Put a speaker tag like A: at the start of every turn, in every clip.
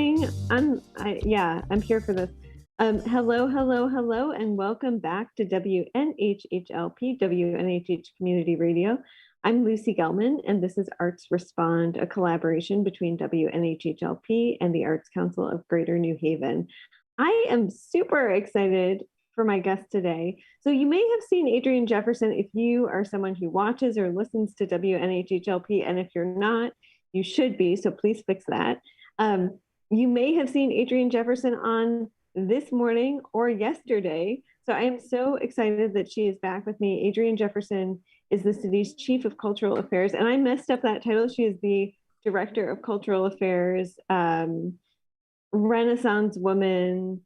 A: morning. I'm here for this. Hello, and welcome back to WNHHLP, WNHH Community Radio. I'm Lucy Gellman, and this is Arts Respond, a collaboration between WNHHLP and the Arts Council of Greater New Haven. I am super excited for my guest today. So you may have seen Adrian Jefferson if you are someone who watches or listens to WNHHLP, and if you're not, you should be, so please fix that. You may have seen Adrian Jefferson on This Morning or yesterday. So I am so excited that she is back with me. Adrian Jefferson is the city's Chief of Cultural Affairs, and I messed up that title. She is the Director of Cultural Affairs, Renaissance woman,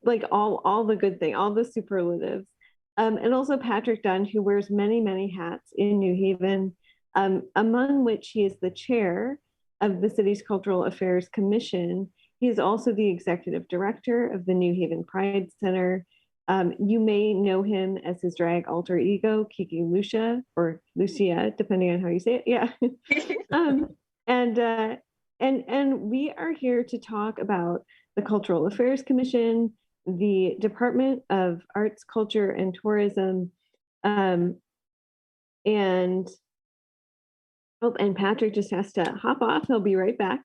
A: like all the good thing, all the superlatives. And also Patrick Dunn, who wears many, many hats in New Haven, among which he is the chair of the city's Cultural Affairs Commission. He is also the executive director of the New Haven Pride Center. You may know him as his drag alter ego, Kiki Lucia, or Lucia, depending on how you say it. Yeah. And we are here to talk about the Cultural Affairs Commission, the Department of Arts, Culture, and Tourism, and Patrick just has to hop off. He'll be right back.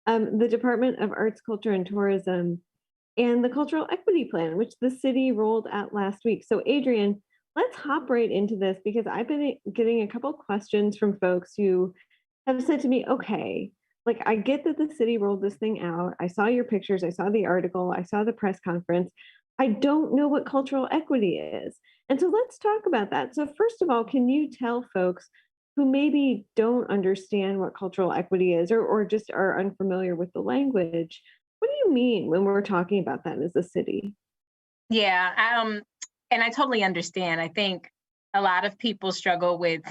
A: The Department of Arts, Culture, and Tourism, and the Cultural Equity Plan, which the city rolled out last week. So Adrian, let's hop right into this, because I've been getting a couple questions from folks who have said to me, okay, like, I get that the city rolled this thing out. I saw your pictures, I saw the article, I saw the press conference. I don't know what cultural equity is. And so let's talk about that. So first of all, can you tell folks who maybe don't understand what cultural equity is, or just are unfamiliar with the language, what do you mean when we're talking about that as a city?
B: Yeah, and I totally understand. I think a lot of people struggle with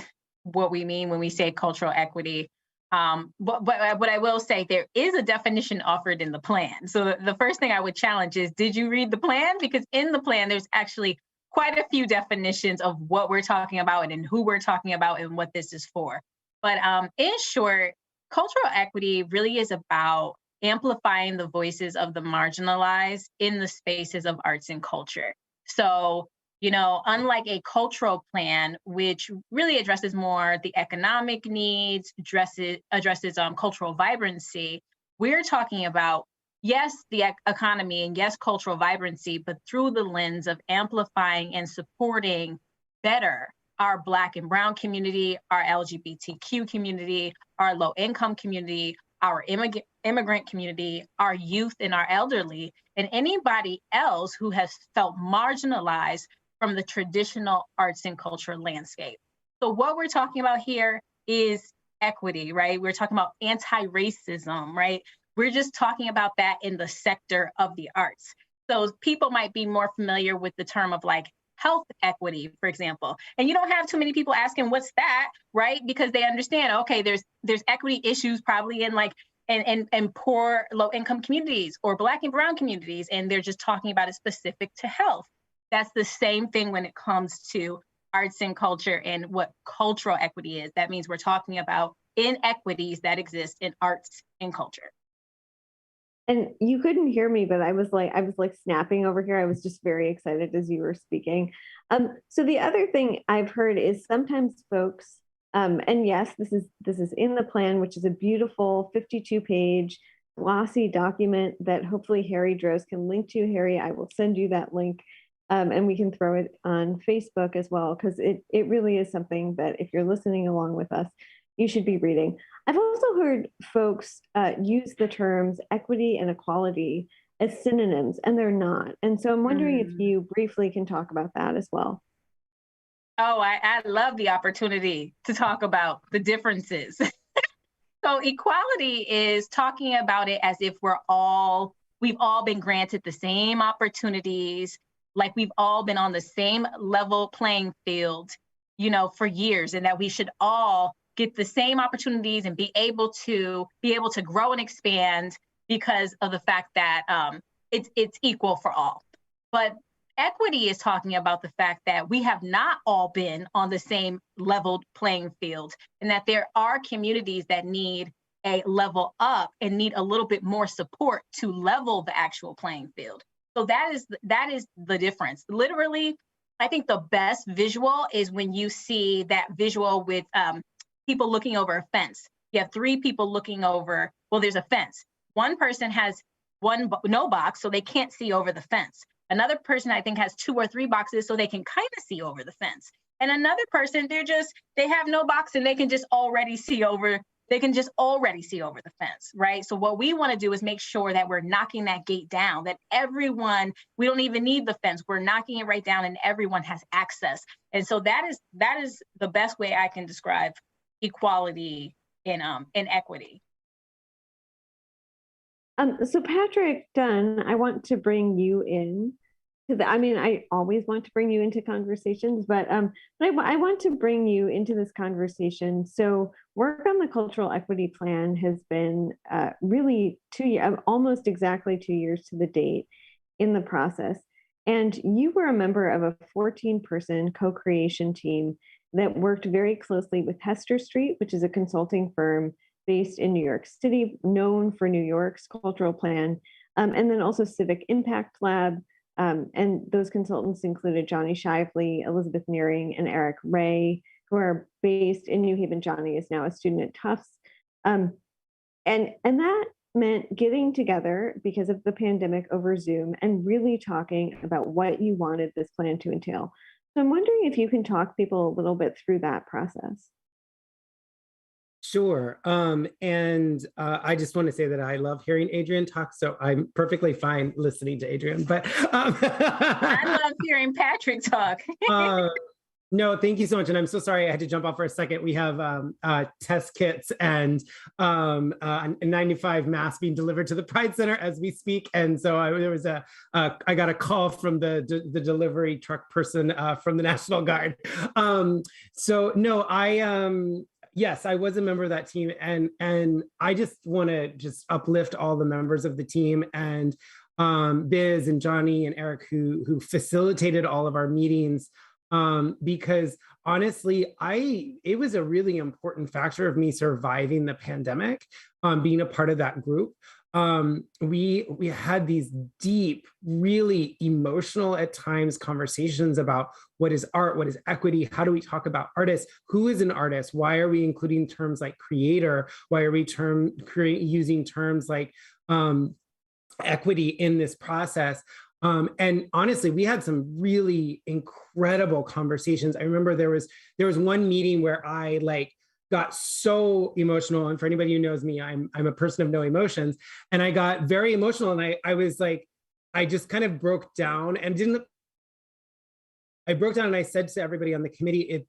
B: what we mean when we say cultural equity. But what I will say, there is a definition offered in the plan. So the first thing I would challenge is, did you read the plan? Because in the plan, there's actually quite a few definitions of what we're talking about and who we're talking about and what this is for. But in short, cultural equity really is about amplifying the voices of the marginalized in the spaces of arts and culture. So, unlike a cultural plan, which really addresses more the economic needs, addresses cultural vibrancy, we're talking about, yes, the economy, and yes, cultural vibrancy, but through the lens of amplifying and supporting better our Black and Brown community, our LGBTQ community, our low-income community, our immigrant community, our youth and our elderly, and anybody else who has felt marginalized from the traditional arts and culture landscape. So what we're talking about here is equity, right? We're talking about anti-racism, right? We're just talking about that in the sector of the arts. So people might be more familiar with the term of like health equity, for example. And you don't have too many people asking, what's that, right? Because they understand, okay, there's equity issues probably in like and poor low-income communities or Black and Brown communities, and they're just talking about it specific to health. That's the same thing when it comes to arts and culture and what cultural equity is. That means we're talking about inequities that exist in arts and culture.
A: And you couldn't hear me, but I was like snapping over here. I was just very excited as you were speaking. So the other thing I've heard is sometimes folks, and yes, this is in the plan, which is a beautiful 52-page glossy document that hopefully Harry Droz can link to. Harry, I will send you that link, and we can throw it on Facebook as well, because it really is something that if you're listening along with us, you should be reading. I've also heard folks use the terms equity and equality as synonyms, and they're not. And so I'm wondering if you briefly can talk about that as well.
B: Oh, I love the opportunity to talk about the differences. So equality is talking about it as if we've all been granted the same opportunities, like we've all been on the same level playing field, for years, and that we should all get the same opportunities and be able to grow and expand because of the fact that it's equal for all. But equity is talking about the fact that we have not all been on the same leveled playing field, and that there are communities that need a level up and need a little bit more support to level the actual playing field. So that is the difference. Literally, I think the best visual is when you see that visual with people looking over a fence. You have three people looking over, well, there's a fence. One person has no box, so they can't see over the fence. Another person, I think, has 2 or 3 boxes, so they can kind of see over the fence. And another person, they have no box and they can just already see over the fence, right? So what we want to do is make sure that we're knocking that gate down, that everyone, we don't even need the fence, we're knocking it right down and everyone has access. And so that is the best way I can describe equality in equity.
A: So Patrick Dunn, I want to bring you in to I always want to bring you into conversations, but I want to bring you into this conversation. So work on the cultural equity plan has been really almost exactly 2 years to the date in the process. And you were a member of a 14-person co-creation team that worked very closely with Hester Street, which is a consulting firm based in New York City, known for New York's cultural plan, and then also Civic Impact Lab. And those consultants included Johnny Shively, Elizabeth Nearing, and Eric Ray, who are based in New Haven. Johnny is now a student at Tufts. And that meant getting together because of the pandemic over Zoom and really talking about what you wanted this plan to entail. So I'm wondering if you can talk people a little bit through that process.
C: Sure. I just want to say that I love hearing Adrian talk, so I'm perfectly fine listening to Adrian. But
B: I love hearing Patrick talk.
C: No, thank you so much. And I'm so sorry I had to jump off for a second. We have test kits and 95 masks being delivered to the Pride Center as we speak. And so I got a call from the delivery truck person from the National Guard. Yes, I was a member of that team, and I just want to uplift all the members of the team and Biz and Johnny and Eric who facilitated all of our meetings, because honestly, it was a really important factor of me surviving the pandemic, being a part of that group. We had these deep, really emotional at times conversations about what is art, what is equity, how do we talk about artists, who is an artist, why are we including terms like creator, why are we using terms like equity in this process. And honestly, we had some really incredible conversations. I remember there was one meeting where I got so emotional. And for anybody who knows me, I'm a person of no emotions. And I got very emotional, and I was I just kind of broke down and I said to everybody on the committee,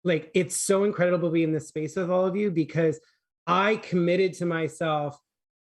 C: it's so incredible to be in this space with all of you, because I committed to myself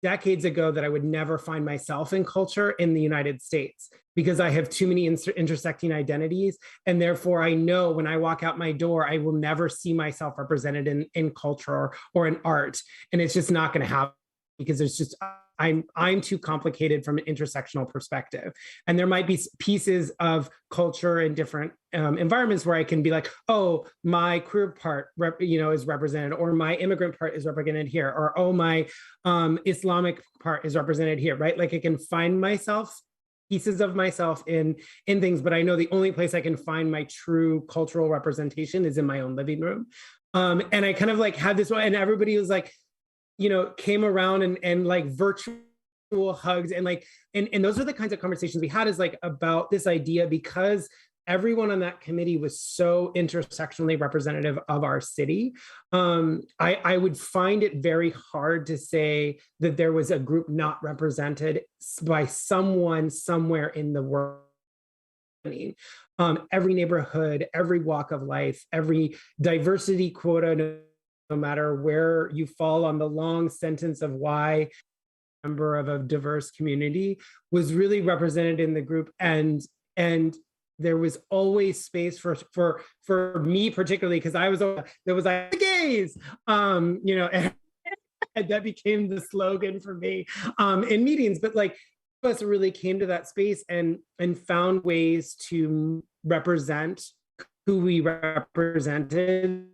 C: decades ago that I would never find myself in culture in the United States, because I have too many intersecting identities. And therefore, I know when I walk out my door, I will never see myself represented in culture or in art. And it's just not going to happen, because I'm too complicated from an intersectional perspective. And there might be pieces of culture in different environments where I can be like, oh, my queer part, is represented, or my immigrant part is represented here, or oh, my Islamic part is represented here, right? I can find pieces of myself in things, but I know the only place I can find my true cultural representation is in my own living room. And I kind of had this one, and everybody was came around and virtual hugs and those are the kinds of conversations we had, is about this idea, because everyone on that committee was so intersectionally representative of our city. I would find it very hard to say that there was a group not represented by someone somewhere in the world. Every neighborhood, every walk of life, every diversity quota, no matter where you fall on the long sentence of why member of a diverse community, was really represented in the group. And there was always space for me, particularly because there was the gays, and that became the slogan for me in meetings. But us really came to that space and found ways to represent who we represented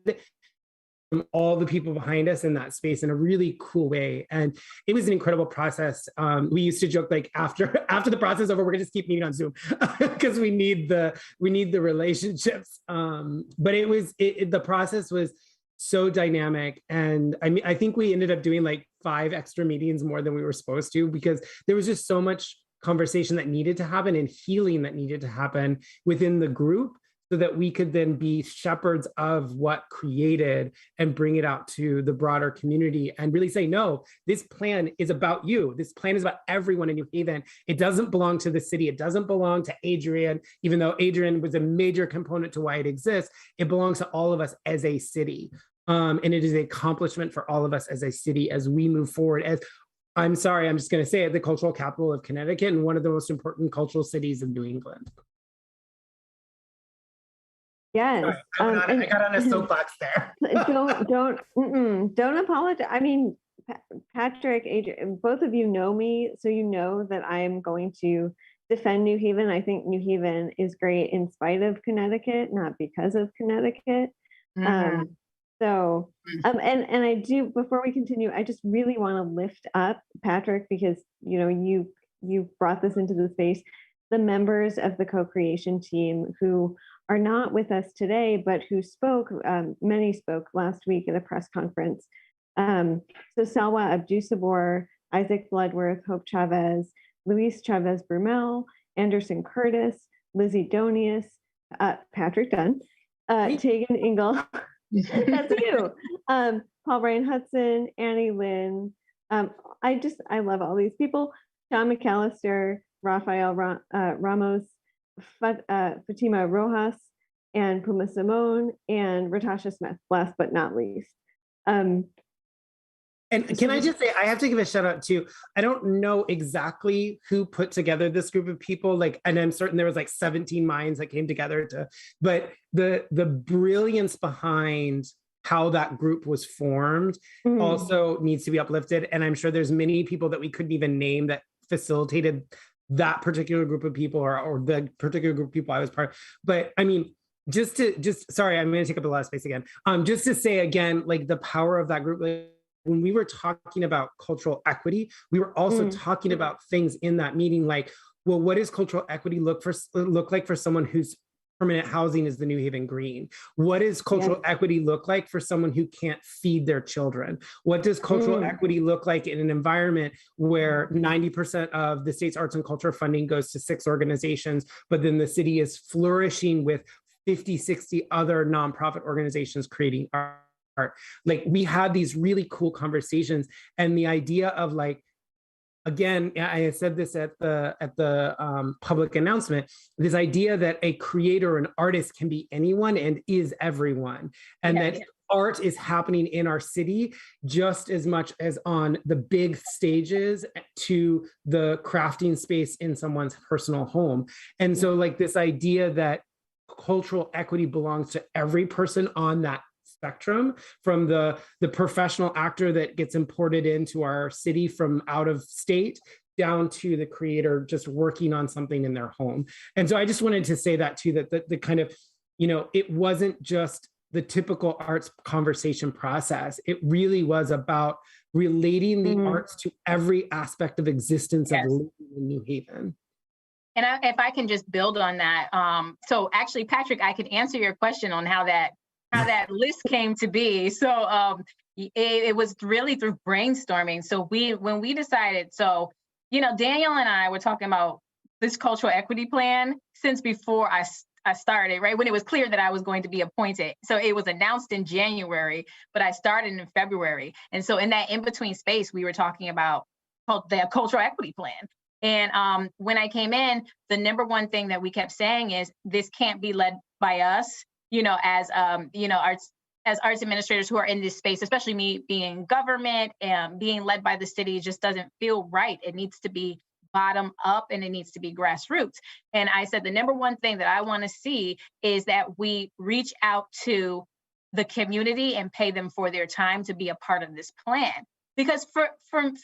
C: all the people behind us in that space in a really cool way. And it was an incredible process. We used to joke like after the process is over, we're gonna just keep meeting on Zoom because we need the relationships. But the process was so dynamic. And I mean, I think we ended up doing like 5 extra meetings more than we were supposed to, because there was just so much conversation that needed to happen and healing that needed to happen within the group, so that we could then be shepherds of what created and bring it out to the broader community and really say, no, this plan is about you. This plan is about everyone in New Haven. It doesn't belong to the city. It doesn't belong to Adrian, even though Adrian was a major component to why it exists. It belongs to all of us as a city. And it is an accomplishment for all of us as a city as we move forward as, I'm sorry, I'm just going to say it, the cultural capital of Connecticut and one of the most important cultural cities in New England.
A: Yes.
C: I got on a soapbox there.
A: Don't apologize. I mean, Patrick, Adrian, both of you know me, so you know that I'm going to defend New Haven. I think New Haven is great in spite of Connecticut, not because of Connecticut. And I do, before we continue, I just really want to lift up Patrick, because you brought this into the space, the members of the co-creation team who are not with us today, but who spoke, many spoke last week at a press conference. So Salwa Abdusabor, Isaac Bloodworth, Hope Chavez, Luis Chavez Brumel, Anderson Curtis, Lizzie Donius, Patrick Dunn, Tegan Engel, that's you, Paul Brian Hudson, Annie Lynn. I love all these people. Sean McAllister, Rafael Ramos, Fatima Rojas, and Puma Simone, and Ratasha Smith, last but not least.
C: And can I just say, I have to give a shout out to, I don't know exactly who put together this group of people, and I'm certain there was like 17 minds that came together but the brilliance behind how that group was formed also needs to be uplifted. And I'm sure there's many people that we couldn't even name that facilitated that particular group of people or the particular group of people I was part of. But I mean, sorry, I'm going to take up a lot of space again. Just to say again, like the power of that group, when we were talking about cultural equity, we were also talking about things in that meeting, like, well, what does cultural equity look like for someone whose permanent housing is the New Haven Green? What does cultural equity look like for someone who can't feed their children? What does cultural equity look like in an environment where 90% of the state's arts and culture funding goes to 6 organizations, but then the city is flourishing with 50, 60 other nonprofit organizations creating art? Like, we had these really cool conversations, and the idea of like, again, I said this at the public announcement, this idea that a creator, an artist can be anyone and is everyone. And that art is happening in our city just as much as on the big stages to the crafting space in someone's personal home. And so like this idea that cultural equity belongs to every person on that spectrum, from the professional actor that gets imported into our city from out of state down to the creator just working on something in their home. And so I just wanted to say that too, that the kind of, it wasn't just the typical arts conversation process. It really was about relating the arts to every aspect of existence of living in New Haven.
B: And if I can just build on that. So actually, Patrick, I can answer your question on how that list came to be. So it was really through brainstorming. So when we decided, Daniel and I were talking about this cultural equity plan since before I started, right? When it was clear that I was going to be appointed. So it was announced in January, but I started in February. And so in that in-between space, we were talking about the cultural equity plan. And when I came in, the number one thing that we kept saying is this can't be led by us, as arts administrators who are in this space, especially me being government and being led by the city, just doesn't feel right. It needs to be bottom up and it needs to be grassroots. And I said, the number one thing that I want to see is that we reach out to the community and pay them for their time to be a part of this plan. Because for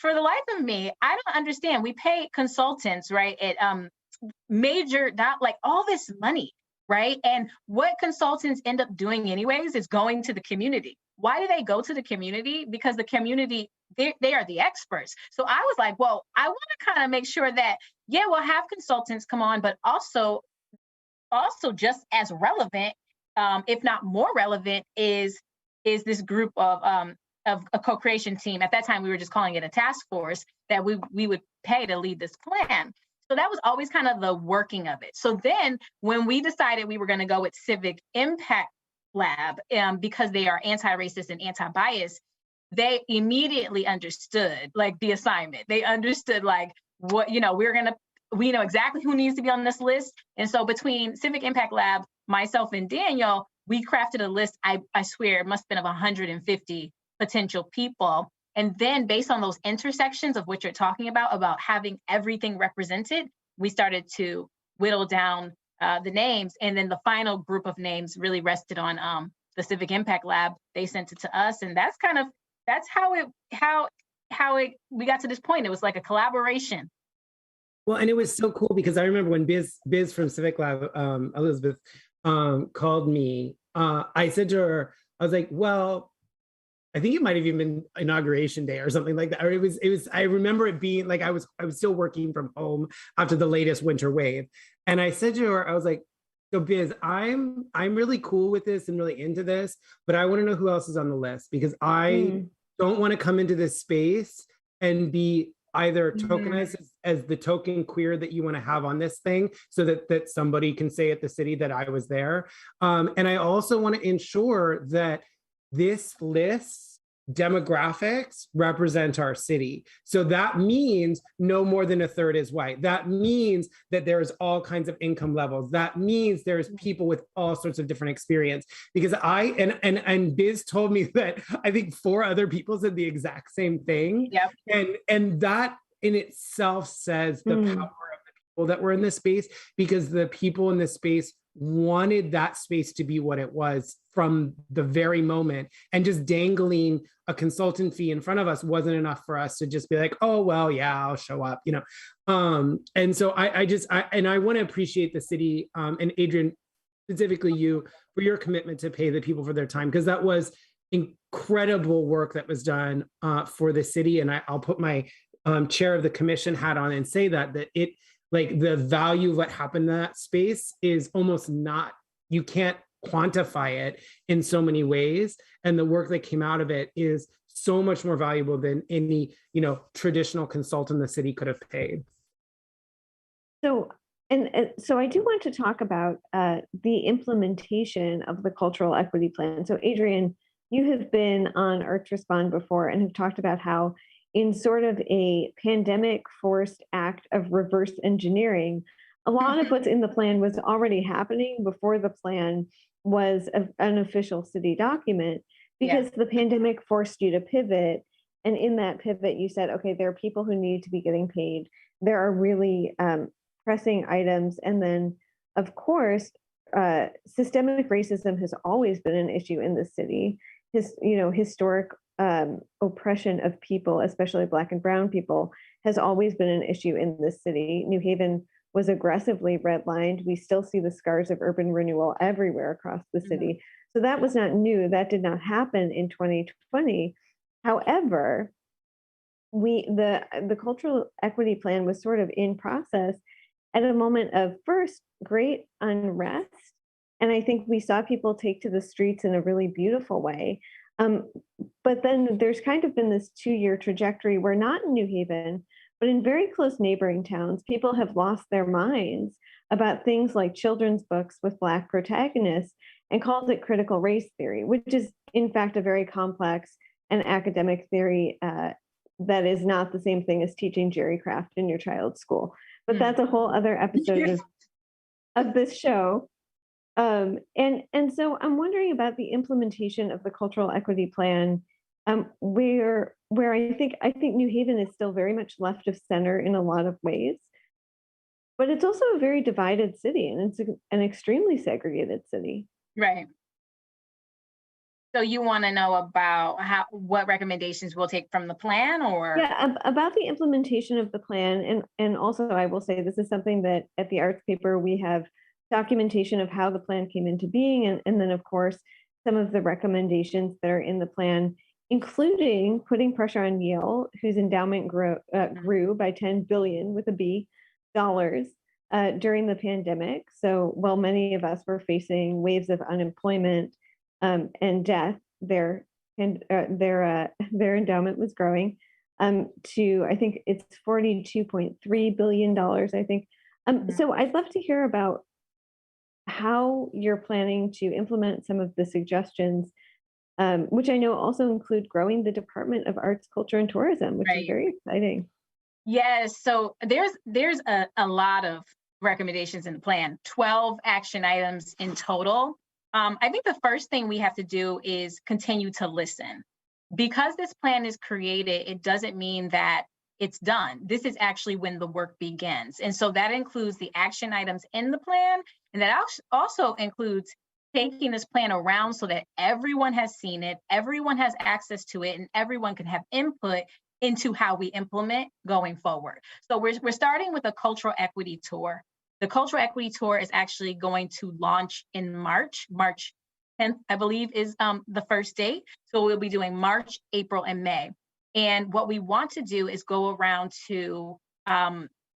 B: the life of me, I don't understand. We pay consultants, right, at all this money, right? And what consultants end up doing anyways is going to the community. why do they go to the community? Because the community, they are the experts. So I was like, well, I want to kind of make sure that, yeah, we'll have consultants come on, but also just as relevant, if not more relevant, is this group of a co-creation team. At that time, we were just calling it a task force that we would pay to lead this plan. So that was always kind of the working of it. So then when we decided we were going to go with Civic Impact Lab, because they are anti-racist and anti-bias, they immediately understood like the assignment. They understood like what, we know exactly who needs to be on this list. And so between Civic Impact Lab, myself and Daniel, we crafted a list, I swear it must have been of 150 potential people. And then based on those intersections of what you're talking about having everything represented, we started to whittle down the names. And then the final group of names really rested on the Civic Impact Lab. They sent it to us. And that's how we got to this point. It was like a collaboration.
C: Well, and it was so cool because I remember when Biz from Civic Lab, Elizabeth, called me, I said to her, I was like, well, I think it might have even been inauguration day or something like that. Or it was, I remember it being like, I was still working from home after the latest winter wave. And I said to her, I was like, so Biz, I'm really cool with this and really into this, but I want to know who else is on the list because I don't want to come into this space and be either tokenized as the token queer that you want to have on this thing so that somebody can say at the city that I was there. And I also want to ensure that this list demographics represent our city. So that means no more than a third is white. That means that there's all kinds of income levels. That means there's people with all sorts of different experience. Because and Biz told me that I think 4 other people said the exact same thing.
B: Yep.
C: And that in itself says the power of the people that were in this space, because the people in this space wanted that space to be what it was from the very moment, and just dangling a consultant fee in front of us wasn't enough for us to just be like, oh, well, yeah, I'll show up, and so I want to appreciate the city, and Adrian, specifically you, for your commitment to pay the people for their time, because that was incredible work that was done for the city. And I'll put my chair of the commission hat on and say that it, like, the value of what happened in that space is almost not, you can't quantify it in so many ways. And the work that came out of it is so much more valuable than any, traditional consultant the city could have paid.
A: So I do want to talk about the implementation of the cultural equity plan. So Adrian, you have been on Arts Respond before and have talked about how in sort of a pandemic forced act of reverse engineering, a lot of what's in the plan was already happening before the plan was an official city document, because the pandemic forced you to pivot. And in that pivot, you said, okay, there are people who need to be getting paid. There are really pressing items. And then, of course, systemic racism has always been an issue in the city. Historic oppression of people, especially Black and Brown people, has always been an issue in this city. New Haven was aggressively redlined. We still see the scars of urban renewal everywhere across the city. So that was not new. That did not happen in 2020. However, the cultural equity plan was sort of in process at a moment of first great unrest. And I think we saw people take to the streets in a really beautiful way. But then there's kind of been this 2-year trajectory where not in New Haven, but in very close neighboring towns, people have lost their minds about things like children's books with Black protagonists and called it critical race theory, which is in fact a very complex and academic theory that is not the same thing as teaching Jerry Craft in your child's school. But that's a whole other episode of this show. And so I'm wondering about the implementation of the cultural equity plan, where I think New Haven is still very much left of center in a lot of ways, but it's also a very divided city, and it's an extremely segregated city.
B: Right. So you want to know about what recommendations we'll take from the plan, or?
A: Yeah, about the implementation of the plan. And also I will say this is something that at the arts paper we have documentation of how the plan came into being. And then of course, some of the recommendations that are in the plan, including putting pressure on Yale, whose endowment grew by $10 billion with a B dollars during the pandemic. So while many of us were facing waves of unemployment and death, their endowment was growing to, I think it's $42.3 billion, I think. So I'd love to hear about how you're planning to implement some of the suggestions, which I know also include growing the Department of Arts, Culture, and Tourism, which is very exciting.
B: Yes, so there's a lot of recommendations in the plan, 12 action items in total. I think the first thing we have to do is continue to listen. Because this plan is created, it doesn't mean that it's done. This is actually when the work begins. And so that includes the action items in the plan, and that also includes taking this plan around so that everyone has seen it, everyone has access to it, and everyone can have input into how we implement going forward. So we're starting with a cultural equity tour. The cultural equity tour is actually going to launch in March 10th, I believe, is the first date. So we'll be doing March, April, and May. And what we want to do is go around to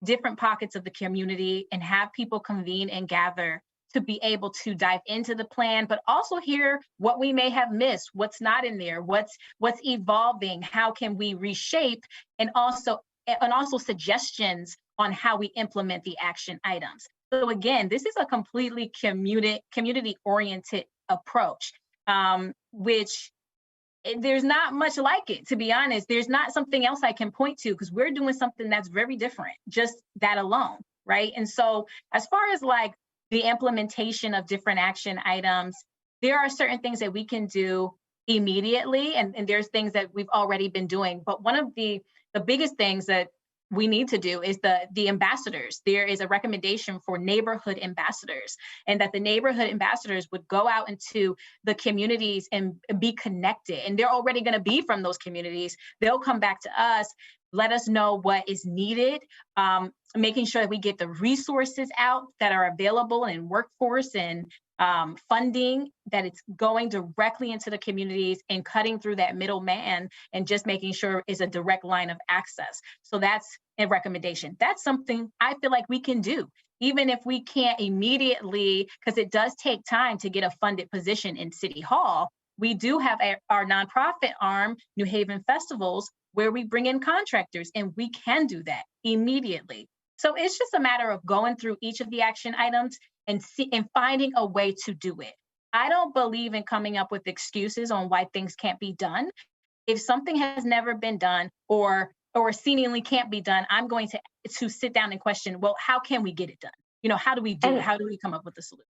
B: different pockets of the community and have people convene and gather to be able to dive into the plan, but also hear what we may have missed, what's not in there, what's evolving, how can we reshape, and also suggestions on how we implement the action items. So again, this is a completely community-oriented approach, which there's not much like it, to be honest. There's not something else I can point to because we're doing something that's very different, just that alone, right? And so as far as like the implementation of different action items, there are certain things that we can do immediately, and there's things that we've already been doing. But one of the biggest things that we need to do is the ambassadors. There is a recommendation for neighborhood ambassadors, and that the neighborhood ambassadors would go out into the communities and be connected. And they're already going to be from those communities. They'll come back to us, let us know what is needed, making sure that we get the resources out that are available in workforce and funding, that it's going directly into the communities and cutting through that middleman and just making sure it's a direct line of access. So that's a recommendation. That's something I feel like we can do, even if we can't immediately, because it does take time to get a funded position in City Hall. We do have our nonprofit arm, New Haven Festivals, where we bring in contractors, and we can do that immediately. So it's just a matter of going through each of the action items and finding a way to do it. I don't believe in coming up with excuses on why things can't be done. If something has never been done or seemingly can't be done, I'm going to sit down and question, well, how can we get it done? You know, how do we do it? How do we come up with a solution?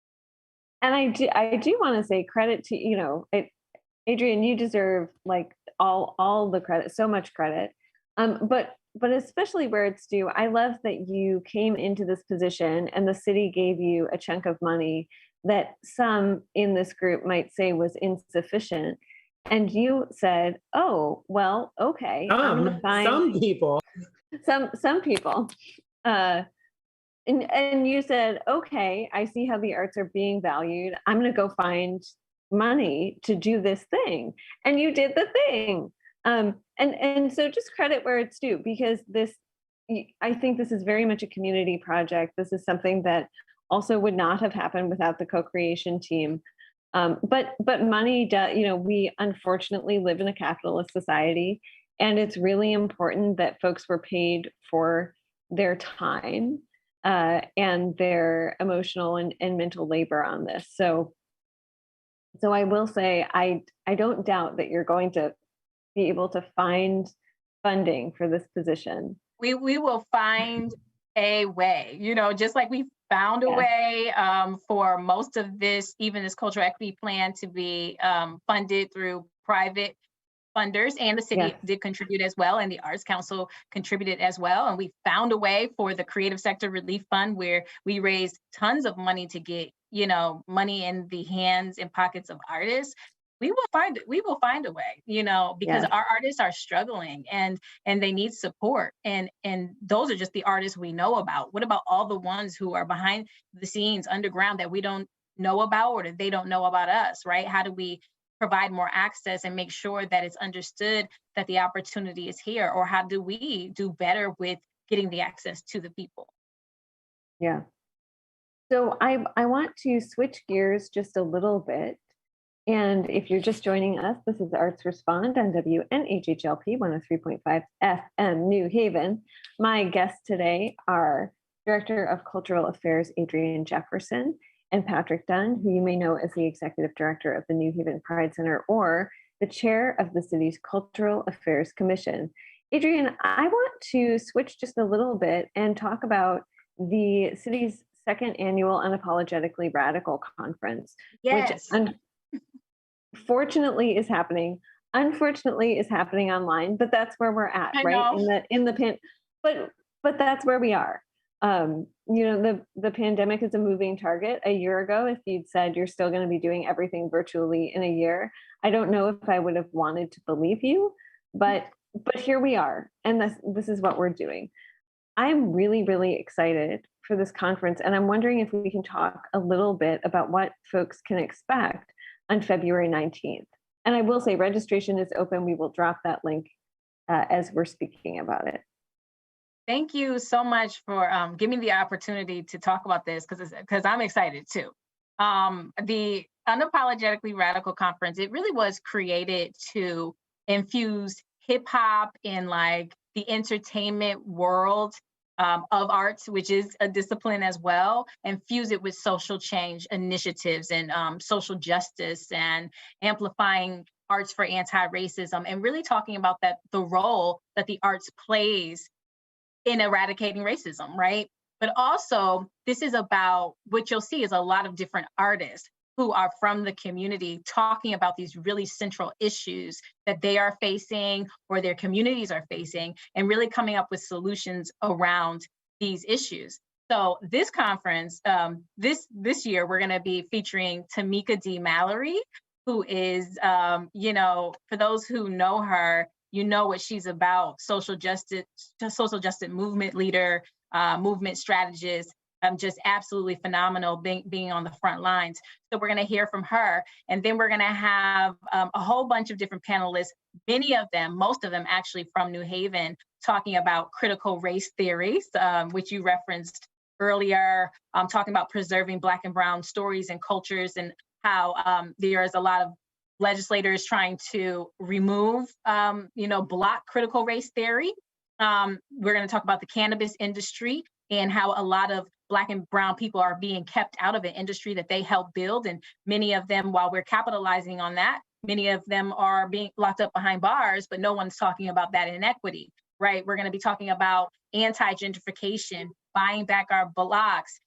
A: And I do want to say credit to, Adrian, you deserve like all the credit, so much credit. But especially where it's due, I love that you came into this position and the city gave you a chunk of money that some in this group might say was insufficient. And you said, oh, well, okay, I'm going to find
C: some people.
A: Some people. And you said, okay, I see how the arts are being valued. I'm going to go find money to do this thing. And you did the thing. And so just credit where it's due, because I think this is very much a community project. This is something that also would not have happened without the co-creation team. But money does, we unfortunately live in a capitalist society, and it's really important that folks were paid for their time and their emotional and mental labor on this. So I will say, I don't doubt that you're going to be able to find funding for this position.
B: We will find a way, just like we found a way for most of this, even this cultural equity plan, to be funded through private funders, and the city did contribute as well, and the Arts Council contributed as well. And we found a way for the Creative Sector Relief Fund, where we raised tons of money to get, money in the hands and pockets of artists. We will find a way, because our artists are struggling and they need support. And those are just the artists we know about. What about all the ones who are behind the scenes underground that we don't know about or that they don't know about us, right? How do we provide more access and make sure that it's understood that the opportunity is here? Or how do we do better with getting the access to the people?
A: Yeah. So I want to switch gears just a little bit. And if you're just joining us, this is Arts Respond on WNHHLP 103.5 FM New Haven. My guests today are Director of Cultural Affairs Adrian Jefferson and Patrick Dunn, who you may know as the Executive Director of the New Haven Pride Center or the Chair of the city's Cultural Affairs Commission. Adrian, I want to switch just a little bit and talk about the city's second annual Unapologetically Radical Conference,
B: Yes.
A: which fortunately is happening. Unfortunately is happening online, but that's where we're at,
B: I
A: right?
B: know.
A: But that's where we are. The pandemic is a moving target. A year ago, if you'd said you're still going to be doing everything virtually in a year, I don't know if I would have wanted to believe you, but here we are, and this is what we're doing. I'm really, really excited for this conference, and I'm wondering if we can talk a little bit about what folks can expect on February 19th. And I will say registration is open. We will drop that link as we're speaking about it.
B: Thank you so much for giving me the opportunity to talk about this because I'm excited too. The Unapologetically Radical Conference, it really was created to infuse hip hop in like the entertainment world of arts, which is a discipline as well, and fuse it with social change initiatives and social justice and amplifying arts for anti-racism and really talking about the role that the arts plays in eradicating racism, right? But also, this is about what you'll see is a lot of different artists who are from the community talking about these really central issues that they are facing or their communities are facing and really coming up with solutions around these issues. So this conference, this year, we're going to be featuring Tamika D Mallory, who is, for those who know her, you know what she's about: social justice movement leader, movement strategist, just absolutely phenomenal being on the front lines. So we're going to hear from her. And then we're going to have a whole bunch of different panelists, most of them actually from New Haven, talking about critical race theories, which you referenced earlier, talking about preserving Black and Brown stories and cultures and how there is a lot of legislators trying to remove, block critical race theory. We're going to talk about the cannabis industry and how a lot of Black and Brown people are being kept out of an industry that they helped build. And many of them, while we're capitalizing on that, many of them are being locked up behind bars, but no one's talking about that inequity, right? We're going to be talking about anti-gentrification, buying back our blocks,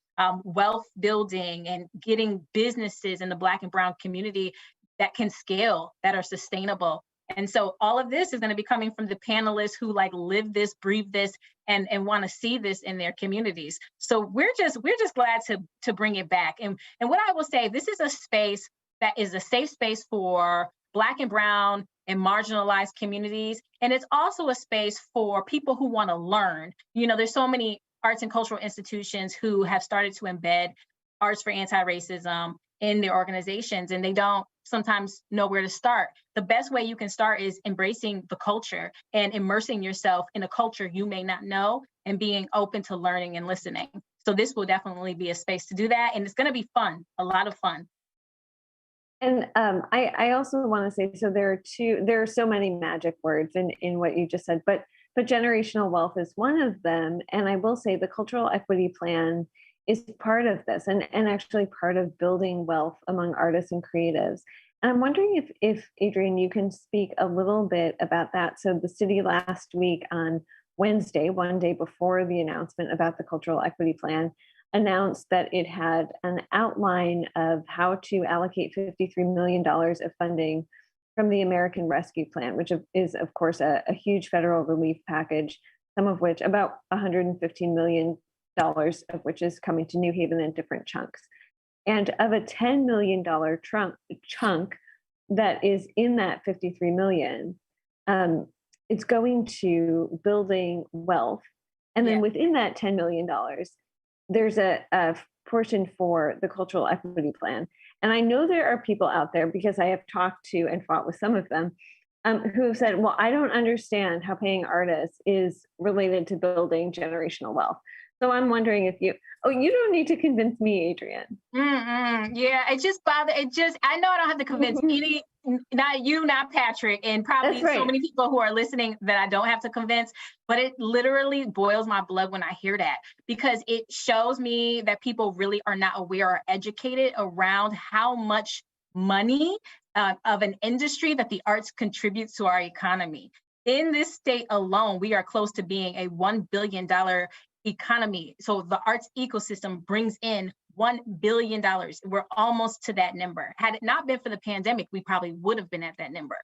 B: wealth building, and getting businesses in the Black and Brown community that can scale, that are sustainable. And so all of this is going to be coming from the panelists who like live this, breathe this, and want to see this in their communities. So we're just glad to bring it back. And what I will say, this is a space that is a safe space for Black and Brown and marginalized communities. And it's also a space for people who want to learn. There's so many arts and cultural institutions who have started to embed arts for anti-racism in their organizations, and they don't sometimes know where to start. The best way you can start is embracing the culture and immersing yourself in a culture you may not know and being open to learning and listening. So this will definitely be a space to do that. And it's going to be fun, a lot of fun.
A: And I also want to say, so there are so many magic words in what you just said, but generational wealth is one of them. And I will say the cultural equity plan is part of this and actually part of building wealth among artists and creatives. And I'm wondering if Adrian, you can speak a little bit about that. So the city last week on Wednesday, one day before the announcement about the cultural equity plan, announced that it had an outline of how to allocate $53 million of funding from the American Rescue Plan, which is, of course, a huge federal relief package, some of which, about $115 million of which is coming to New Haven in different chunks. And of a $10 million chunk that is in that $53 million, it's going to building wealth. And then within that $10 million, there's a portion for the cultural equity plan. And I know there are people out there, because I have talked to and fought with some of them, who have said, well, I don't understand how paying artists is related to building generational wealth. So I'm wondering if you don't need to convince me, Adriane.
B: Yeah, it just I know I don't have to convince not you, not Patrick, and probably so many people who are listening that I don't have to convince, but it literally boils my blood when I hear that, because it shows me that people really are not aware or educated around how much money of an industry that the arts contributes to our economy. In this state alone, we are close to being a $1 billion economy. So the arts ecosystem brings in $1 billion. We're almost to that number. Had it not been for the pandemic, we probably would have been at that number.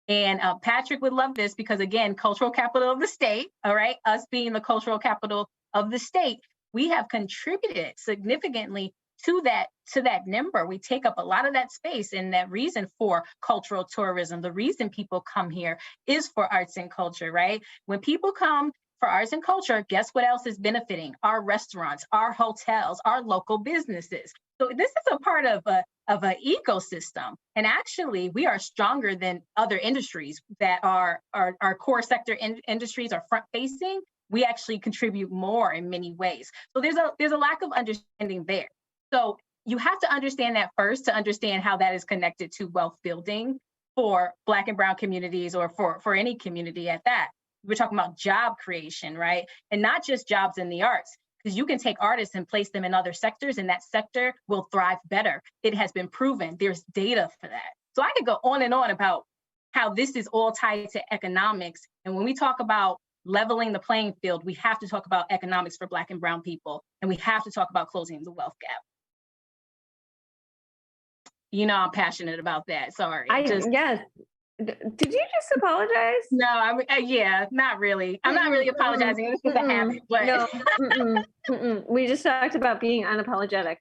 B: And Patrick would love this because, again, cultural capital of the state, all right, us being the cultural capital of the state, we have contributed significantly to that number. We take up a lot of that space, and that reason for cultural tourism, the reason people come here is for arts and culture, right? When people come for arts and culture, guess what else is benefiting? Our restaurants, our hotels, our local businesses. So this is a part of an ecosystem. And actually, we are stronger than other industries that are our core sector industries are front facing. We actually contribute more in many ways. So there's a lack of understanding there. So you have to understand that first to understand how that is connected to wealth building for Black and Brown communities, or for any community at that. We're talking about job creation, right? And not just jobs in the arts, because you can take artists and place them in other sectors, and that sector will thrive better. It has been proven. There's data for that. So I could go on and on about how this is all tied to economics. And when we talk about leveling the playing field, we have to talk about economics for Black and Brown people, and we have to talk about closing the wealth gap. You know, I'm passionate about that. Sorry.
A: Yes. Did you just apologize?
B: No, yeah, not really. I'm not really apologizing. It's just a habit. But
A: no, we just talked about being unapologetic.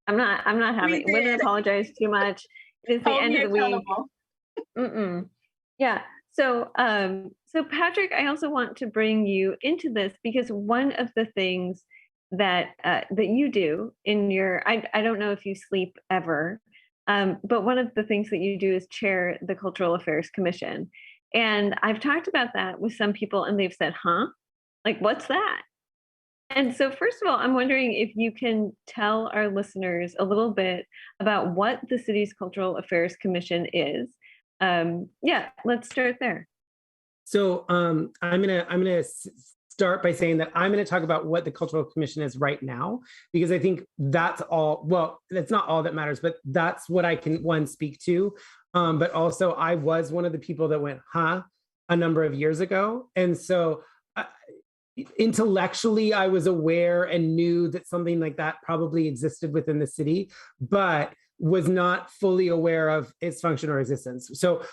A: I'm not having women apologize too much. It's the end of the week. Yeah. So Patrick, I also want to bring you into this, because one of the things that you do in your, I don't know if you sleep ever, but one of the things that you do is chair the Cultural Affairs Commission. And I've talked about that with some people, and they've said, huh? Like, what's that? And so first of all, I'm wondering if you can tell our listeners a little bit about what the city's Cultural Affairs Commission is. Yeah, let's start there.
C: So I'm gonna start by saying that I'm going to talk about what the Cultural Commission is right now, because I think that's all, well, that's not all that matters, but that's what I can, speak to. But also I was one of the people that went, huh, a number of years ago. And so intellectually, I was aware and knew that something like that probably existed within the city, but was not fully aware of its function or existence. So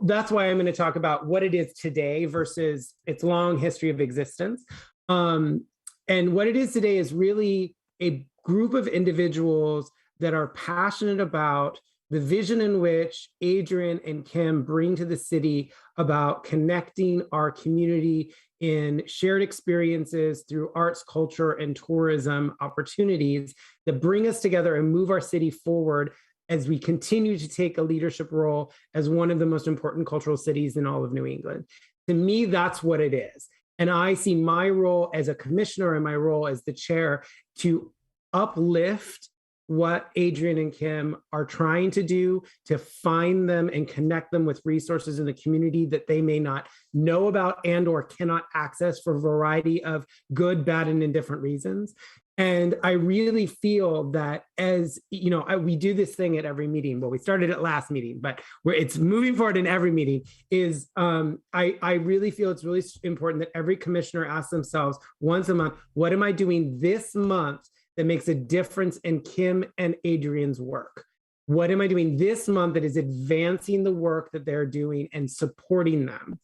C: that's why I'm going to talk about what it is today versus its long history of existence. And what it is today is really a group of individuals that are passionate about the vision in which Adrian and Kim bring to the city about connecting our community in shared experiences through arts, culture, and tourism opportunities that bring us together and move our city forward as we continue to take a leadership role as one of the most important cultural cities in all of New England. To me, that's what it is. And I see my role as a commissioner and my role as the chair to uplift what Adrian and Kim are trying to do, to find them and connect them with resources in the community that they may not know about and or cannot access for a variety of good, bad, and indifferent reasons. And I really feel that, as you know, we do this thing at every meeting. Well, we started at last meeting, but it's moving forward in every meeting. Is I really feel it's really important that every commissioner asks themselves once a month, what am I doing this month that makes a difference in Kim and Adrian's work? What am I doing this month that is advancing the work that they're doing and supporting them?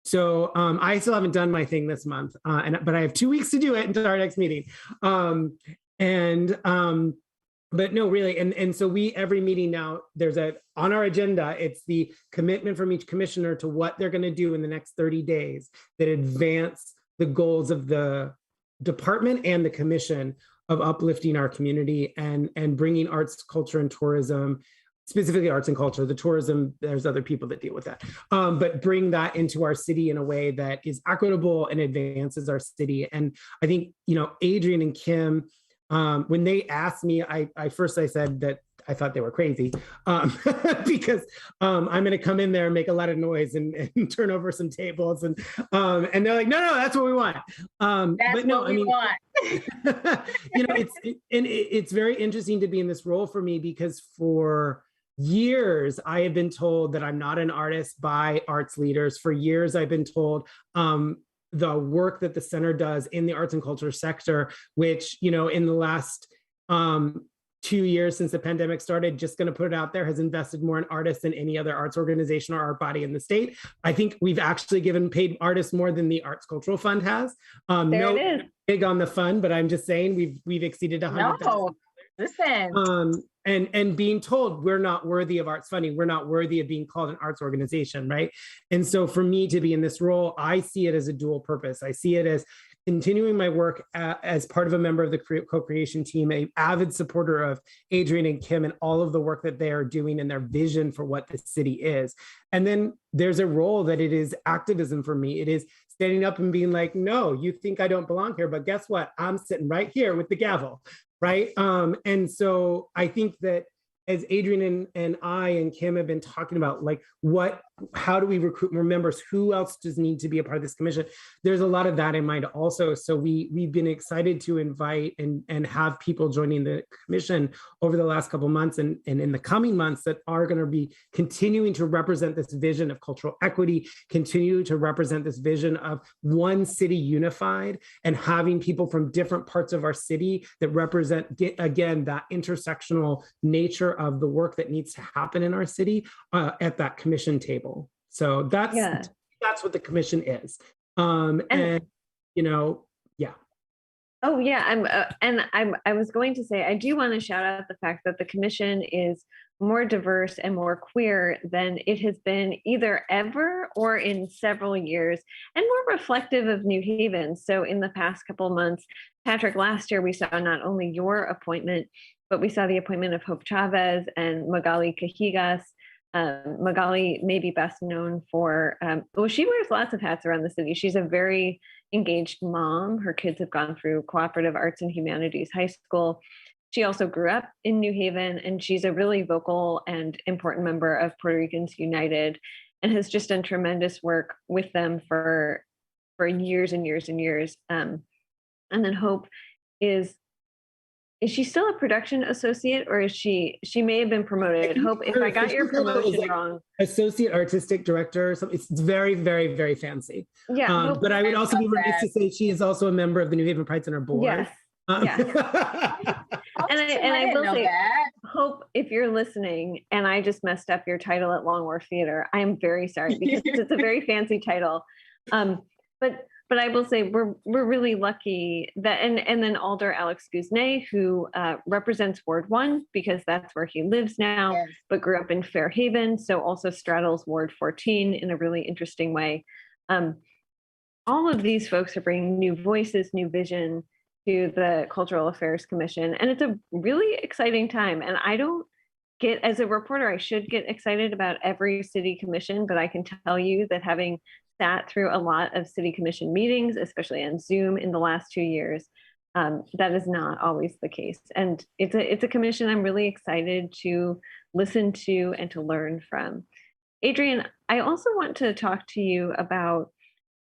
C: So I still haven't done my thing this month, but I have 2 weeks to do it until our next meeting. But no, really, and so every meeting now, on our agenda, it's the commitment from each commissioner to what they're going to do in the next 30 days that advance the goals of the department and the commission of uplifting our community and bringing arts, culture, and tourism, specifically arts and culture. The tourism, there's other people that deal with that, but bring that into our city in a way that is equitable and advances our city. And I think, Adrian and Kim, when they asked me, I said that I thought they were crazy, because I'm going to come in there and make a lot of noise and turn over some tables, and they're like, no, that's what we want.
B: That's what we want.
C: It's very interesting to be in this role for me, because for years I have been told that I'm not an artist by arts leaders. For years I've been told the work that the center does in the arts and culture sector, which, in the last 2 years since the pandemic started, just going to put it out there, has invested more in artists than any other arts organization or art body in the state. I think we've actually paid artists more than the Arts Cultural Fund has.
A: There it is.
C: Big on the fund, but I'm just saying we've exceeded $100,000.
B: No, listen.
C: And being told we're not worthy of arts funding, we're not worthy of being called an arts organization, right? And so for me to be in this role, I see it as a dual purpose. I see it as continuing my work as part of a member of the co-creation team, an avid supporter of Adrian and Kim and all of the work that they are doing and their vision for what the city is. And then there's a role that it is activism for me. It is standing up and being like, no, you think I don't belong here, but guess what? I'm sitting right here with the gavel, right? And so I think that as Adrian and I and Kim have been talking about, like, how do we recruit more members? Who else does need to be a part of this commission? There's a lot of that in mind also. So we've been excited to invite and have people joining the commission over the last couple of months and in the coming months that are going to be continuing to represent this vision of cultural equity, continue to represent this vision of one city unified, and having people from different parts of our city that represent, again, that intersectional nature of the work that needs to happen in our city at that commission table. So that's what the commission is. Yeah.
A: Oh yeah, I was going to say, I do want to shout out the fact that the commission is more diverse and more queer than it has been either ever or in several years, and more reflective of New Haven. So in the past couple of months, Patrick, last year we saw not only your appointment, but we saw the appointment of Hope Chavez and Magali Cajigas. Magali may be best known for, she wears lots of hats around the city. She's a very engaged mom. Her kids have gone through Cooperative Arts and Humanities High School. She also grew up in New Haven, and she's a really vocal and important member of Puerto Ricans United, and has just done tremendous work with them for years and years and years. And then Hope is she still a production associate, or is she may have been promoted? Hope, if I got your promotion wrong.
C: Associate artistic director or something. It's very, very, very fancy.
A: Yeah.
C: But I would also be remiss to say she is also a member of the New Haven Pride Center board.
A: Yes. Yes. and I will say, Hope, if you're listening and I just messed up your title at Long Wharf Theater, I am very sorry, because it's a very fancy title. But I will say we're really lucky that, and then Alder Alex Guzne, who represents Ward 1, because that's where he lives now, yes, but grew up in Fairhaven, so also straddles Ward 14 in a really interesting way. All of these folks are bringing new voices, new vision to the Cultural Affairs Commission, and it's a really exciting time. And I don't get, as a reporter, I should get excited about every city commission, but I can tell you that having sat through a lot of city commission meetings, especially on Zoom in the last 2 years, that is not always the case. And it's a commission I'm really excited to listen to and to learn from. Adrian, I also want to talk to you about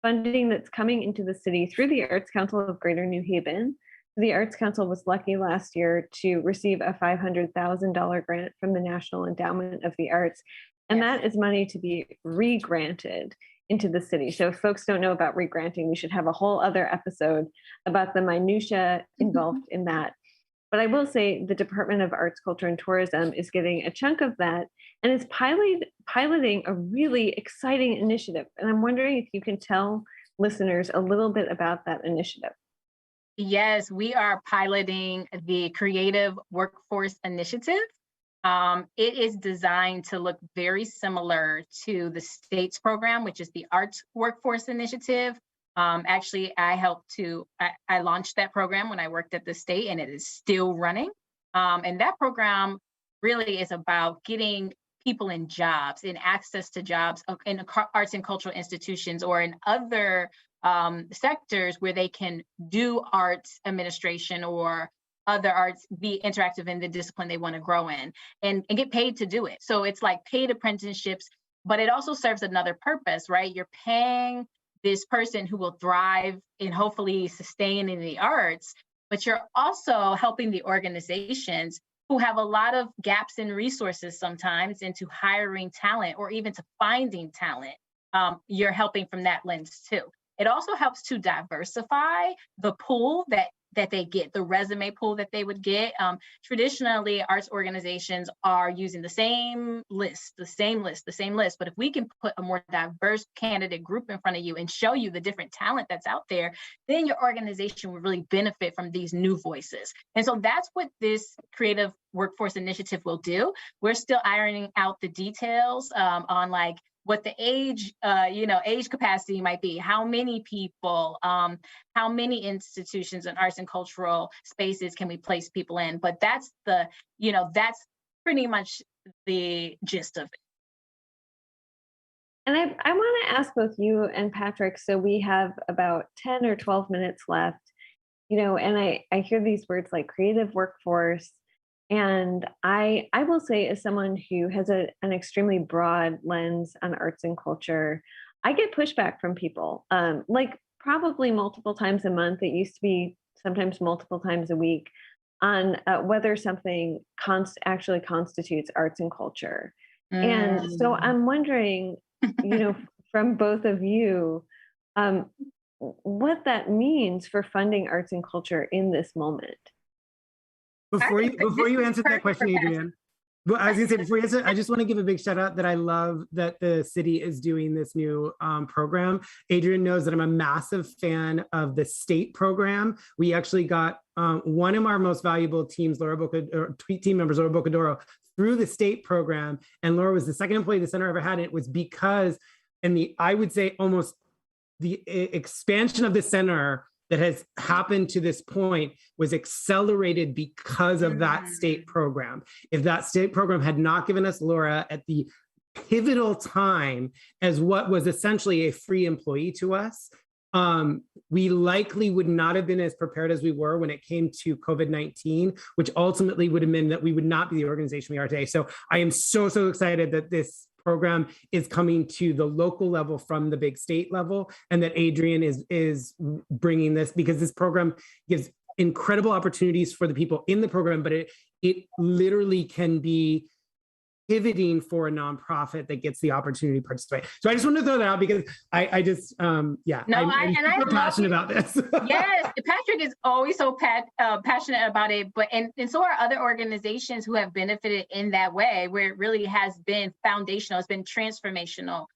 A: funding that's coming into the city through the Arts Council of Greater New Haven. The Arts Council was lucky last year to receive a $500,000 grant from the National Endowment of the Arts, and that is money to be re-granted into the city. So if folks don't know about re-granting, we should have a whole other episode about the minutia involved in that. But I will say the Department of Arts, Culture, and Tourism is getting a chunk of that and is piloting a really exciting initiative. And I'm wondering if you can tell listeners a little bit about that initiative.
B: Yes, we are piloting the Creative Workforce Initiative. It is designed to look very similar to the state's program, which is the Arts Workforce Initiative. Actually, I launched that program when I worked at the state, and it is still running. And that program really is about getting people in jobs, in access to jobs in arts and cultural institutions or in other sectors where they can do arts administration or other arts, be interactive in the discipline they want to grow in and get paid to do it. So it's like paid apprenticeships, but it also serves another purpose, right? You're paying this person who will thrive and hopefully sustain in the arts, but you're also helping the organizations who have a lot of gaps in resources sometimes into hiring talent or even to finding talent. You're helping from that lens too. It also helps to diversify the pool that they get, the resume pool that they would get. Traditionally, arts organizations are using the same list. But if we can put a more diverse candidate group in front of you and show you the different talent that's out there, then your organization will really benefit from these new voices. And so that's what this creative workforce initiative will do. We're still ironing out the details on like what the age capacity might be, how many people, how many institutions and arts and cultural spaces can we place people in? But that's that's pretty much the gist of it.
A: And I want to ask both you and Patrick, so we have about 10 or 12 minutes left, and I hear these words like creative workforce. And I will say, as someone who has an extremely broad lens on arts and culture, I get pushback from people, like probably multiple times a month. It used to be sometimes multiple times a week on whether something actually constitutes arts and culture. And so I'm wondering, from both of you, what that means for funding arts and culture in this moment.
C: Before you answer that question, Adriane, well, I was gonna say before you answer, I just want to give a big shout out that I love that the city is doing this new program. Adrian knows that I'm a massive fan of the state program. We actually got one of our most valuable teams, team members, Laura Bocadoro, through the state program, and Laura was the second employee the center ever had. And it was because, I would say almost the expansion of the center that has happened to this point was accelerated because of that state program. If that state program had not given us Laura at the pivotal time as what was essentially a free employee to us, we likely would not have been as prepared as we were when it came to COVID-19, which ultimately would have meant that we would not be the organization we are today. So I am so excited that this program is coming to the local level from the big state level, and that Adrian is bringing this, because this program gives incredible opportunities for the people in the program, but it literally can be pivoting for a nonprofit that gets the opportunity to participate. So I just want to throw that out because I'm super passionate about this.
B: Yes, Patrick is always so passionate about it, and so are other organizations who have benefited in that way, where it really has been foundational, it's been transformational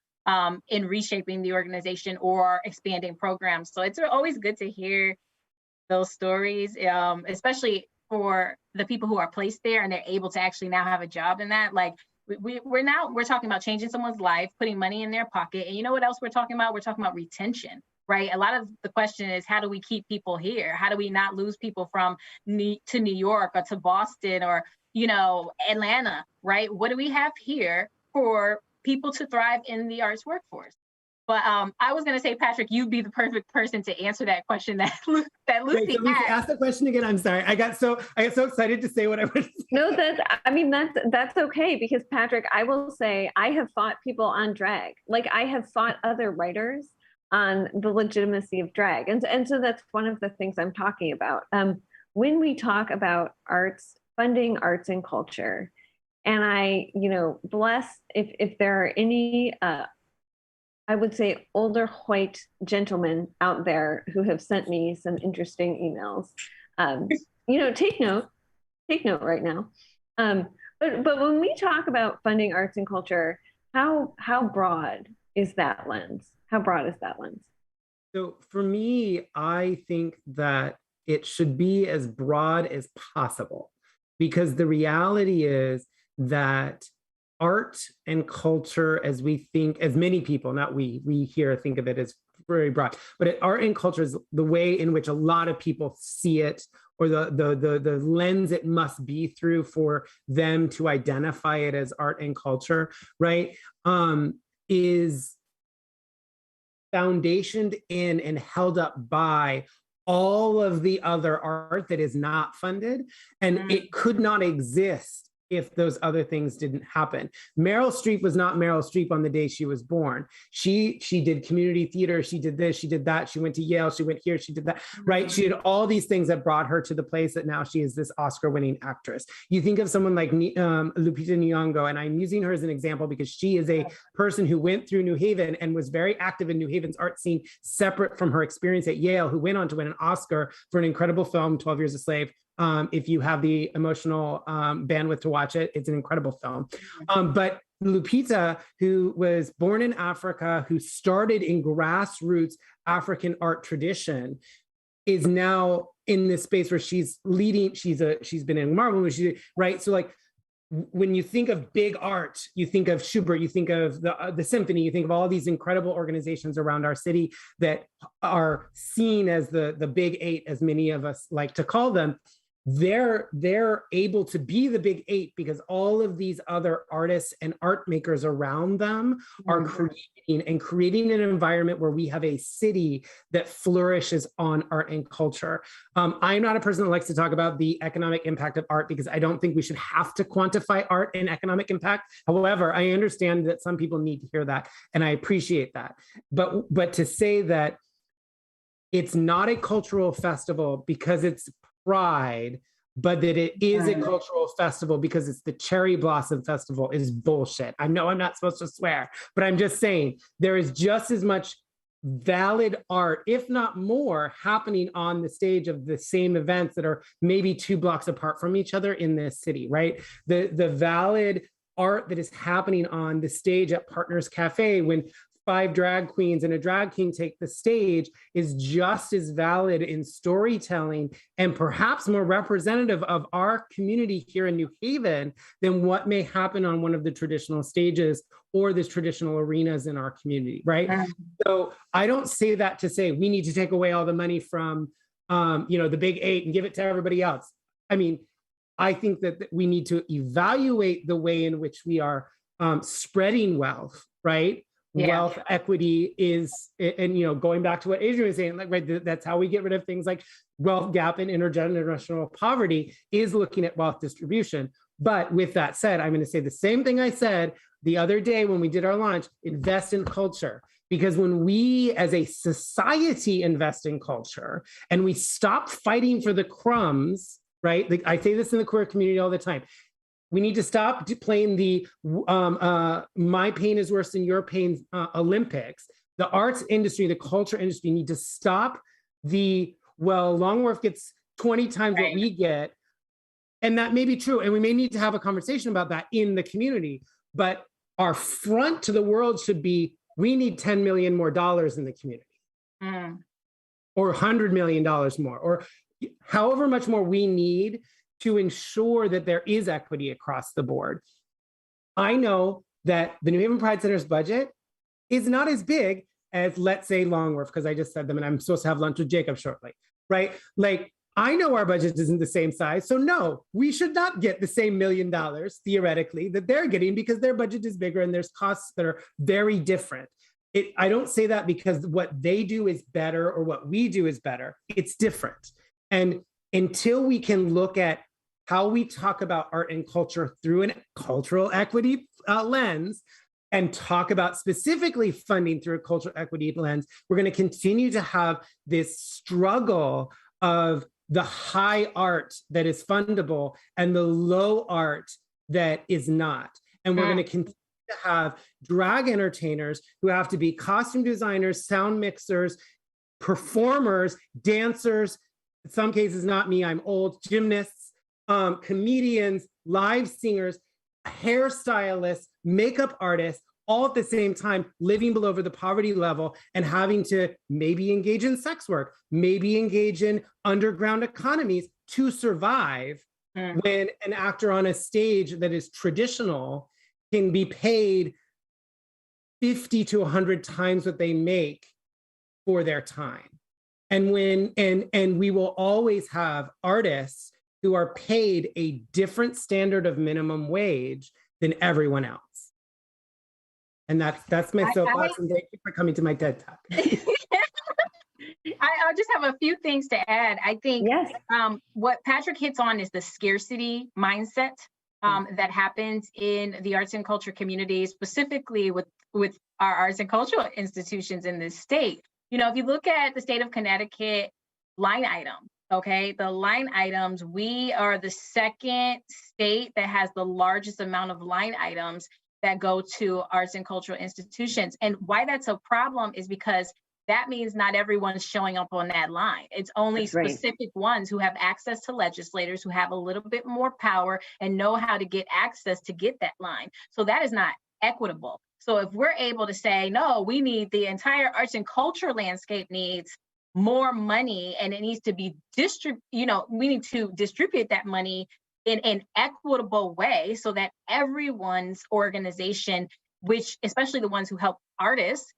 B: in reshaping the organization or expanding programs. So it's always good to hear those stories, especially for the people who are placed there and they're able to actually now have a job in that. Like we're talking about changing someone's life, putting money in their pocket. And you know what else we're talking about? We're talking about retention, right? A lot of the question is, how do we keep people here? How do we not lose people to New York or to Boston or, Atlanta, right? What do we have here for people to thrive in the arts workforce? But I was going to say, Patrick, you'd be the perfect person to answer that question that Lucy
C: Wait, so Lucy, ask the question again. I'm sorry. I got so excited to say what I was.
A: No, that's okay, because Patrick, I will say I have fought people on drag. Like I have fought other writers on the legitimacy of drag, and so that's one of the things I'm talking about. When we talk about arts, funding arts and culture, and I, bless if there are any. I would say older white gentlemen out there who have sent me some interesting emails. Take note right now. But when we talk about funding arts and culture, how broad is that lens? How broad is that lens?
C: So for me, I think that it should be as broad as possible, because the reality is that art and culture, as many people, not we here think of it as very broad, but art and culture is the way in which a lot of people see it, or the lens it must be through for them to identify it as art and culture, right? Is foundationed in and held up by all of the other art that is not funded, and it could not exist if those other things didn't happen. Meryl Streep was not Meryl Streep on the day she was born. She did community theater, she did this, she did that, she went to Yale, she went here, she did that, right? She did all these things that brought her to the place that now she is this Oscar-winning actress. You think of someone like Lupita Nyong'o, and I'm using her as an example because she is a person who went through New Haven and was very active in New Haven's art scene, separate from her experience at Yale, who went on to win an Oscar for an incredible film, 12 Years a Slave. If you have the emotional bandwidth to watch it, it's an incredible film. But Lupita, who was born in Africa, who started in grassroots African art tradition, is now in this space where she's leading. She's been in Marvel, right? So like, when you think of big art, you think of Schubert, you think of the symphony, you think of all these incredible organizations around our city that are seen as the big eight, as many of us like to call them. They're able to be the big eight because all of these other artists and art makers around them are creating an environment where we have a city that flourishes on art and culture. I'm not a person that likes to talk about the economic impact of art because I don't think we should have to quantify art and economic impact. However, I understand that some people need to hear that, and I appreciate that. But to say that it's not a cultural festival because it's Pride, but that it is a cultural festival because it's the Cherry Blossom Festival is bullshit. I know I'm not supposed to swear, but I'm just saying there is just as much valid art, if not more, happening on the stage of the same events that are maybe 2 blocks apart from each other in this city, right? The valid art that is happening on the stage at Partners Cafe when 5 drag queens and a drag king take the stage is just as valid in storytelling and perhaps more representative of our community here in New Haven than what may happen on one of the traditional stages or the traditional arenas in our community, right? So I don't say that to say we need to take away all the money from the big eight and give it to everybody else. I mean, I think that we need to evaluate the way in which we are spreading wealth, right? Yeah. Wealth equity is, and going back to what Adrian was saying, like, right, that's how we get rid of things like wealth gap and intergenerational poverty is looking at wealth distribution. But with that said, I'm going to say the same thing I said the other day when we did our launch: invest in culture. Because when we as a society invest in culture and we stop fighting for the crumbs, right? Like I say this in the queer community all the time. We need to stop playing the my pain is worse than your pain Olympics. The arts industry, the culture industry need to stop Longworth gets 20 times what we get. And that may be true. And we may need to have a conversation about that in the community. But our front to the world should be, we need $10 million more in the community. Or $100 million more, or however much more we need to ensure that there is equity across the board. I know that the New Haven Pride Center's budget is not as big as, let's say, Longworth, because I just said them and I'm supposed to have lunch with Jacob shortly, right? Like, I know our budget isn't the same size, so no, we should not get the same $1 million, theoretically, that they're getting because their budget is bigger and there's costs that are very different. I don't say that because what they do is better or what we do is better. It's different. And until we can look at how we talk about art and culture through a cultural equity lens and talk about specifically funding through a cultural equity lens, we're going to continue to have this struggle of the high art that is fundable and the low art that is not. And we're going to continue to have drag entertainers who have to be costume designers, sound mixers, performers, dancers, in some cases, not me, I'm old, gymnasts, comedians, live singers, hairstylists, makeup artists, all at the same time, living below the poverty level and having to maybe engage in sex work, maybe engage in underground economies to survive when an actor on a stage that is traditional can be paid 50 to 100 times what they make for their time. And we will always have artists who are paid a different standard of minimum wage than everyone else. And that's my soapbox. And thank you for coming to my TED Talk.
B: I'll just have a few things to add. I think
A: Yes.
B: What Patrick hits on is the scarcity mindset that happens in the arts and culture community, specifically with our arts and cultural institutions in this state. You know, if you look at the state of Connecticut line item, okay, the line items, we are the second state that has the largest amount of line items that go to arts and cultural institutions. And why that's a problem is because that means not everyone's showing up on that line. It's only specific ones who have access to legislators, who have a little bit more power and know how to get access to get that line. So that is not equitable. So if we're able to say, no, we need the entire arts and culture landscape needs more money, and it needs to be we need to distribute that money in an equitable way so that everyone's organization, which especially the ones who help artists,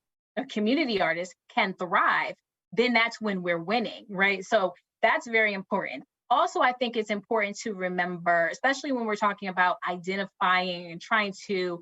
B: community artists, can thrive, then that's when we're winning, right? So that's very important. Also, I think it's important to remember, especially when we're talking about identifying and trying to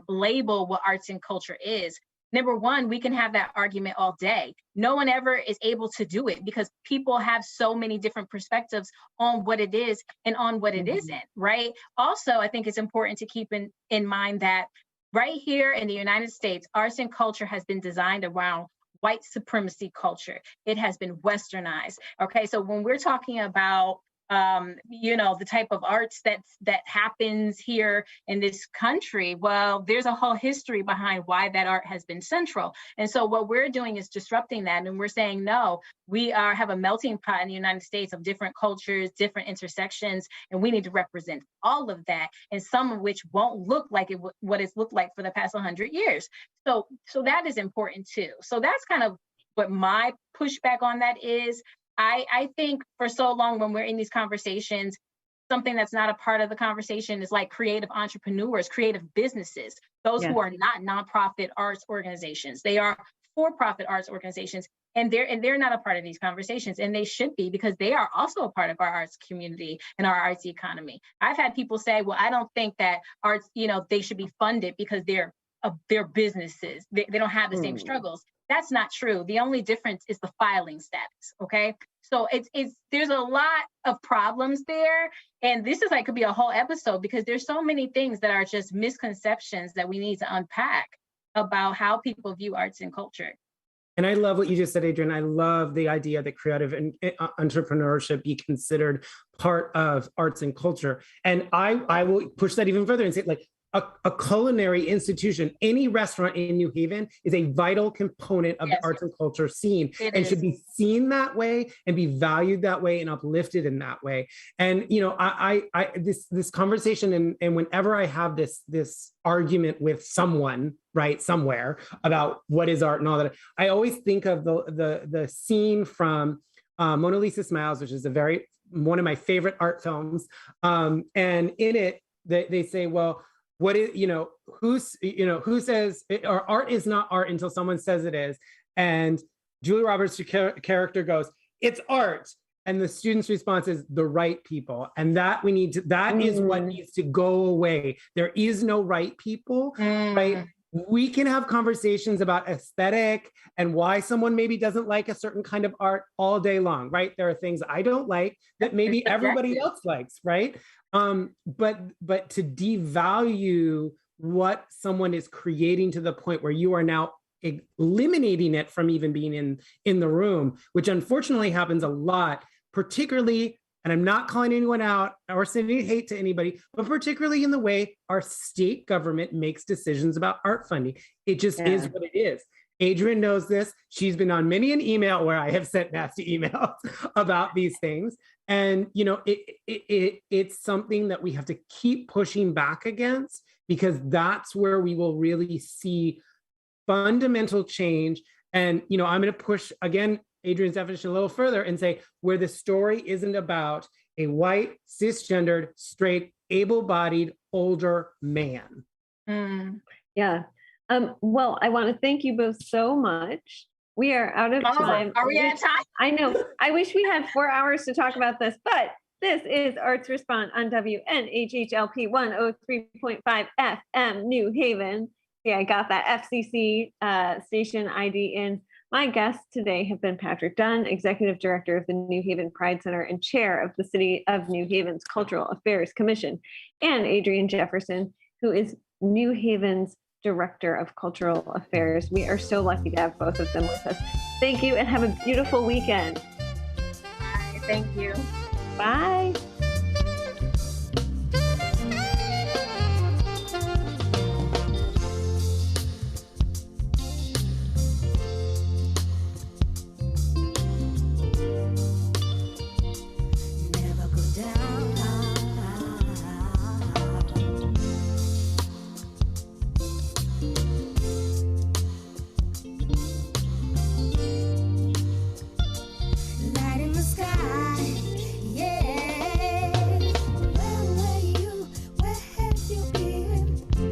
B: label what arts and culture is. Number one, we can have that argument all day. No one ever is able to do it because people have so many different perspectives on what it is and on what it isn't, right? Also, I think it's important to keep in mind that right here in the United States, arts and culture has been designed around white supremacy culture. It has been westernized. Okay, so when we're talking about the type of arts that happens here in this country, well, there's a whole history behind why that art has been central. And so what we're doing is disrupting that, and we're saying, no, we have a melting pot in the United States of different cultures, different intersections, and we need to represent all of that, and some of which won't look like what it's looked like for the past 100 years. So that is important too. So that's kind of what my pushback on that is. I think for so long when we're in these conversations, something that's not a part of the conversation is like creative entrepreneurs, creative businesses, those who are not nonprofit arts organizations. They are for-profit arts organizations, and they're not a part of these conversations, and they should be, because they are also a part of our arts community and our arts economy. I've had people say, well, I don't think that arts, they should be funded because they're businesses. They don't have the same struggles. That's not true. The only difference is the filing status, okay? So there's a lot of problems there. And this could be a whole episode because there's so many things that are just misconceptions that we need to unpack about how people view arts and culture.
C: And I love what you just said, Adrian. I love the idea that creative and entrepreneurship be considered part of arts and culture. And I will push that even further and say, like, a culinary institution, any restaurant in New Haven is a vital component of the arts and culture scene, and should be seen that way and be valued that way and uplifted in that way. And this conversation, and whenever I have this argument with someone, right, somewhere about what is art and all that, I always think of the scene from Mona Lisa Smiles, which is one of my favorite art films. And in it, they say, well, what is, who says or art is not art until someone says it is. And Julia Roberts' character goes, it's art. And the student's response is the right people. And that is what needs to go away. There is no right people, right? We can have conversations about aesthetic and why someone maybe doesn't like a certain kind of art all day long, right? There are things I don't like that maybe everybody else likes, right? But to devalue what someone is creating to the point where you are now eliminating it from even being in the room, which unfortunately happens a lot, particularly, and I'm not calling anyone out or sending hate to anybody, but particularly in the way our state government makes decisions about art funding. It just is what it is. Adrian knows this. She's been on many an email where I have sent nasty emails about these things. And, it's something that we have to keep pushing back against, because that's where we will really see fundamental change. And, I'm going to push, again, Adrian's definition a little further and say, where the story isn't about a white, cisgendered, straight, able-bodied, older man.
A: Yeah. Well, I want to thank you both so much We are out of time.
B: Are we at time?
A: I know. I wish we had 4 hours to talk about this, but this is Arts Response on WNHHLP 103.5 FM New Haven. See, I got that FCC station ID in. My guests today have been Patrick Dunn, Executive Director of the New Haven Pride Center and Chair of the City of New Haven's Cultural Affairs Commission, and Adrian Jefferson, who is New Haven's Director of Cultural Affairs. We are so lucky to have both of them with us. Thank you and have a beautiful weekend.
B: Thank you.
A: Bye.